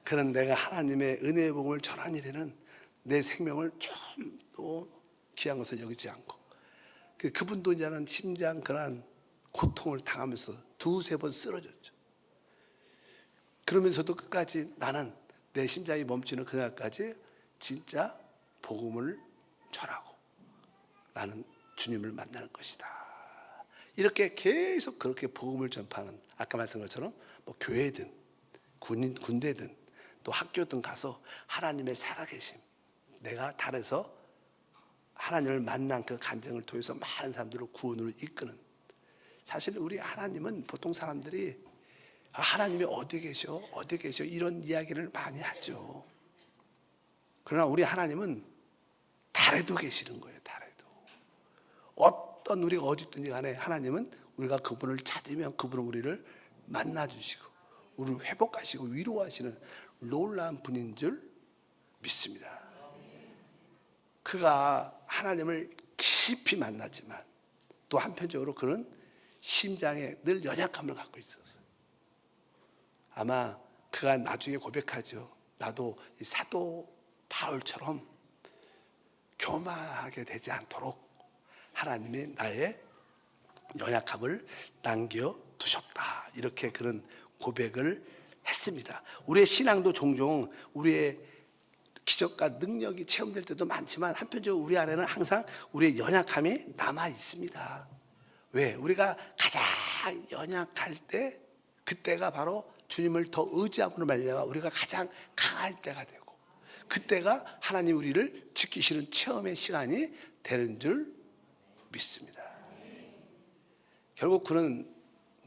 그런 내가 하나님의 은혜의 복음을 전한 일에는 내 생명을 좀도 귀한 것을 여기지 않고, 그분도 이제는 심장 그런 고통을 당하면서 두세 번 쓰러졌죠. 그러면서도 끝까지 나는 내 심장이 멈추는 그날까지 진짜 복음을 전하고 나는 주님을 만날 것이다. 이렇게 계속 그렇게 복음을 전파하는, 아까 말씀한 것처럼 교회든 군대든 또 학교든 가서 하나님의 살아계심, 내가 달에서 하나님을 만난 그 간증을 통해서 많은 사람들을 구원으로 이끄는, 사실 우리 하나님은 보통 사람들이 하나님이 어디 계셔 이런 이야기를 많이 하죠. 그러나 우리 하나님은 달에도 계시는 거예요. 달에도. 어떤 우리가 어디 있든지 간에 하나님은 우리가 그분을 찾으면 그분은 우리를 만나주시고 우리를 회복하시고 위로하시는 놀라운 분인 줄 믿습니다. 그가 하나님을 깊이 만났지만 또 한편적으로 그는 심장에 늘 연약함을 갖고 있었어요. 아마 그가 나중에 고백하죠. 나도 이 사도 바울처럼 교만하게 되지 않도록 하나님이 나의 연약함을 남겨두셨다. 이렇게 그런 고백을 했습니다. 우리의 신앙도 종종 우리의 기적과 능력이 체험될 때도 많지만 한편적으로 우리 안에는 항상 우리의 연약함이 남아 있습니다. 왜? 우리가 가장 연약할 때 그때가 바로 주님을 더 의지함으로 말미암아 우리가 가장 강할 때가 되고 그때가 하나님 우리를 지키시는 체험의 시간이 되는 줄 믿습니다. 결국 그는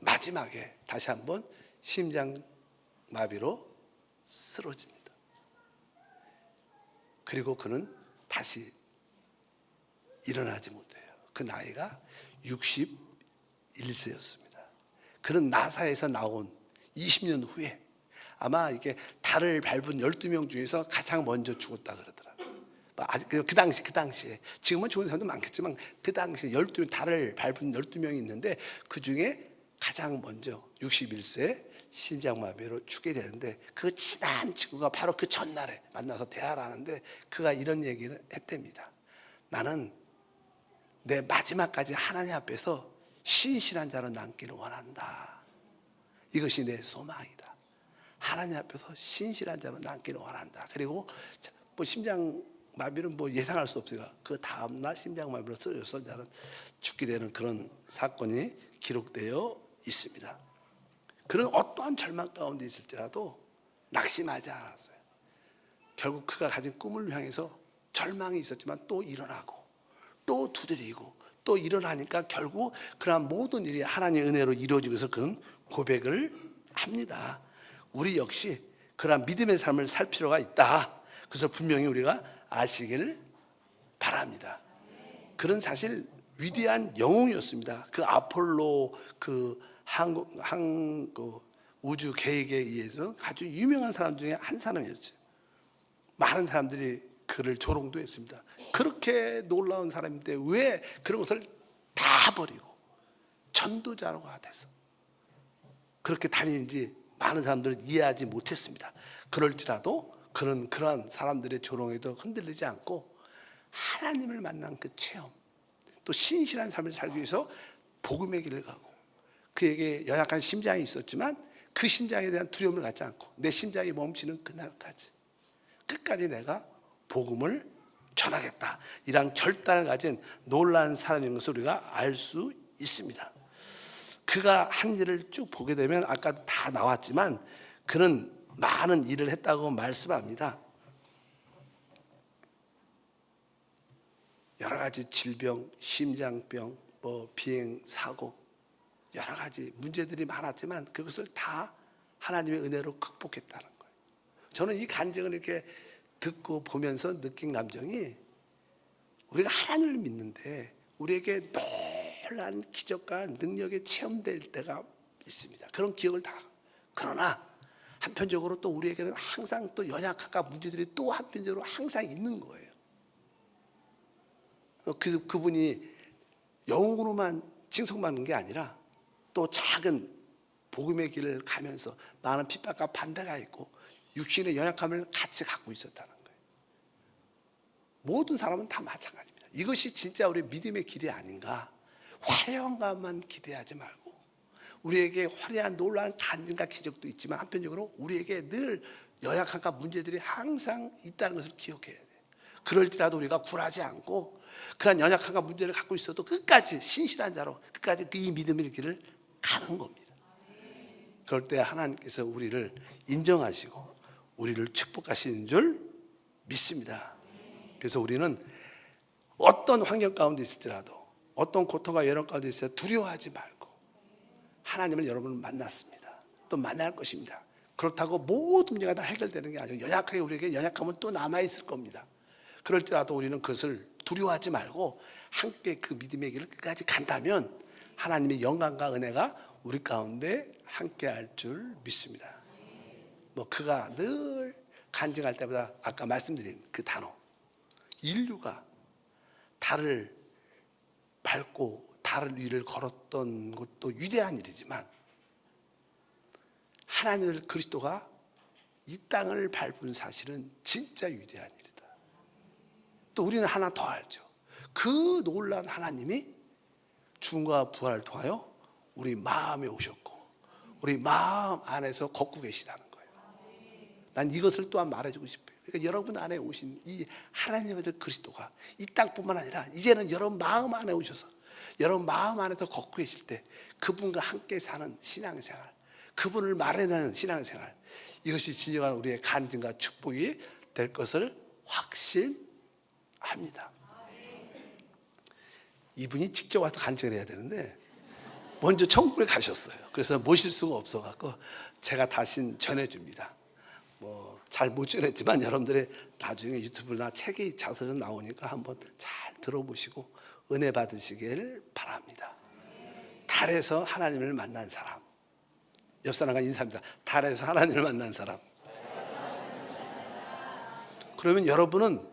마지막에 다시 한번 심장마비로 쓰러집니다. 그리고 그는 다시 일어나지 못해요. 그 나이가 61세였습니다. 그는 나사에서 나온 20년 후에 아마 이게 달을 밟은 12명 중에서 가장 먼저 죽었다 그러더라고요. 그 당시에 지금은 죽은 사람도 많겠지만 그 당시에 달을 밟은 12명이 있는데 그 중에 가장 먼저 61세에 심장마비로 죽게 되는데 그 친한 친구가 바로 그 전날에 만나서 대화를 하는데 그가 이런 얘기를 했답니다. 나는 내 마지막까지 하나님 앞에서 신실한 자로 남기를 원한다. 이것이 내 소망이다. 하나님 앞에서 신실한 자로 남기를 원한다. 그리고 뭐 심장마비는 뭐 예상할 수 없어요. 그 다음날 심장마비로 쓰러져서 나는 죽게 되는 그런 사건이 기록되어 있습니다. 그런 어떠한 절망 가운데 있을지라도 낙심하지 않았어요. 결국 그가 가진 꿈을 향해서 절망이 있었지만 또 일어나고 또 두드리고 또 일어나니까 결국 그러한 모든 일이 하나님의 은혜로 이루어지고 해서 그는 고백을 합니다. 우리 역시 그러한 믿음의 삶을 살 필요가 있다. 그래서 분명히 우리가 아시길 바랍니다. 그런 사실 위대한 영웅이었습니다. 그 아폴로 그 우주 계획에 의해서 아주 유명한 사람 중에 한 사람이었죠. 많은 사람들이 그를 조롱도 했습니다. 그렇게 놀라운 사람인데 왜 그런 것을 다 버리고 전도자로 돼서 그렇게 다니는지 많은 사람들은 이해하지 못했습니다. 그럴지라도 그는 그러한 사람들의 조롱에도 흔들리지 않고 하나님을 만난 그 체험, 또 신실한 삶을 살기 위해서 복음의 길을 가고 그에게 연약한 심장이 있었지만 그 심장에 대한 두려움을 갖지 않고 내 심장이 멈추는 그날까지 끝까지 내가 복음을 전하겠다. 이런 결단을 가진 놀라운 사람인 것을 우리가 알 수 있습니다. 그가 한 일을 쭉 보게 되면 아까 다 나왔지만 그는 많은 일을 했다고 말씀합니다. 여러 가지 질병, 심장병, 비행 사고 여러 가지 문제들이 많았지만 그것을 다 하나님의 은혜로 극복했다는 거예요. 저는 이 간증을 이렇게 듣고 보면서 느낀 감정이 우리가 하나님을 믿는데 우리에게 놀라운 기적과 능력이 체험될 때가 있습니다. 그런 기억을 다. 그러나 한편적으로 또 우리에게는 항상 또 연약함과 문제들이 또 한편적으로 항상 있는 거예요. 그분이 영으로만 칭송받는 게 아니라 또 작은 복음의 길을 가면서 많은 핍박과 반대가 있고 육신의 연약함을 같이 갖고 있었다는 거예요. 모든 사람은 다 마찬가지입니다. 이것이 진짜 우리 믿음의 길이 아닌가. 화려한 것만 기대하지 말고 우리에게 화려한 놀라운 간증과 기적도 있지만 한편적으로 우리에게 늘 연약함과 문제들이 항상 있다는 것을 기억해야 돼요. 그럴지라도 우리가 굴하지 않고 그런 연약함과 문제를 갖고 있어도 끝까지 신실한 자로 끝까지 이 믿음의 길을 가는 겁니다. 그럴 때 하나님께서 우리를 인정하시고 우리를 축복하시는 줄 믿습니다. 그래서 우리는 어떤 환경 가운데 있을지라도 어떤 고통과 여러 가운데 있어도 두려워하지 말고 하나님을 여러분을 만났습니다. 또 만날 것입니다. 그렇다고 모든 문제가 다 해결되는 게 아니고 연약하게 우리에게 연약함은 또 남아있을 겁니다. 그럴지라도 우리는 그것을 두려워하지 말고 함께 그 믿음의 길을 끝까지 간다면 하나님의 영광과 은혜가 우리 가운데 함께 할 줄 믿습니다. 그가 늘 간증할 때마다 아까 말씀드린 그 단어 인류가 달을 밟고 달 위를 걸었던 것도 위대한 일이지만 하나님의 그리스도가 이 땅을 밟은 사실은 진짜 위대한 일이다. 또 우리는 하나 더 알죠. 그 놀라운 하나님이 죽음과 부활을 통하여 우리 마음에 오셨고 우리 마음 안에서 걷고 계시다는 거예요. 난 이것을 또한 말해주고 싶어요. 그러니까 여러분 안에 오신 이 하나님의 아들 그리스도가 이 땅뿐만 아니라 이제는 여러분 마음 안에 오셔서 여러분 마음 안에서 걷고 계실 때 그분과 함께 사는 신앙생활, 그분을 마련하는 신앙생활, 이것이 진정한 우리의 간증과 축복이 될 것을 확신합니다. 이분이 직접 와서 간증을 해야 되는데 먼저 천국에 가셨어요. 그래서 모실 수가 없어갖고 제가 다시 전해줍니다. 잘 못 전했지만 여러분들이 나중에 유튜브나 책이 자서전 나오니까 한번 잘 들어보시고 은혜 받으시길 바랍니다. 달에서 하나님을 만난 사람, 옆 사람과 인사합니다. 달에서 하나님을 만난 사람. 그러면 여러분은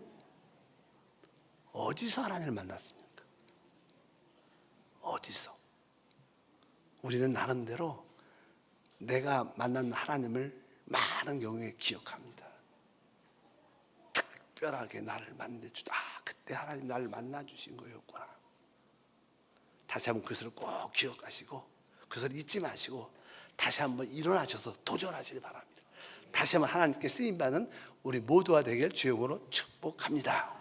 어디서 하나님을 만났습니까? 어디서? 우리는 나름대로 내가 만난 하나님을 많은 경우에 기억합니다. 특별하게 나를 만나주다. 그때 하나님 나를 만나주신 거였구나. 다시 한번 그것을 꼭 기억하시고 그것을 잊지 마시고 다시 한번 일어나셔서 도전하시기 바랍니다. 다시 한번 하나님께 쓰임받는 우리 모두가 되길 주의 이름으로 축복합니다.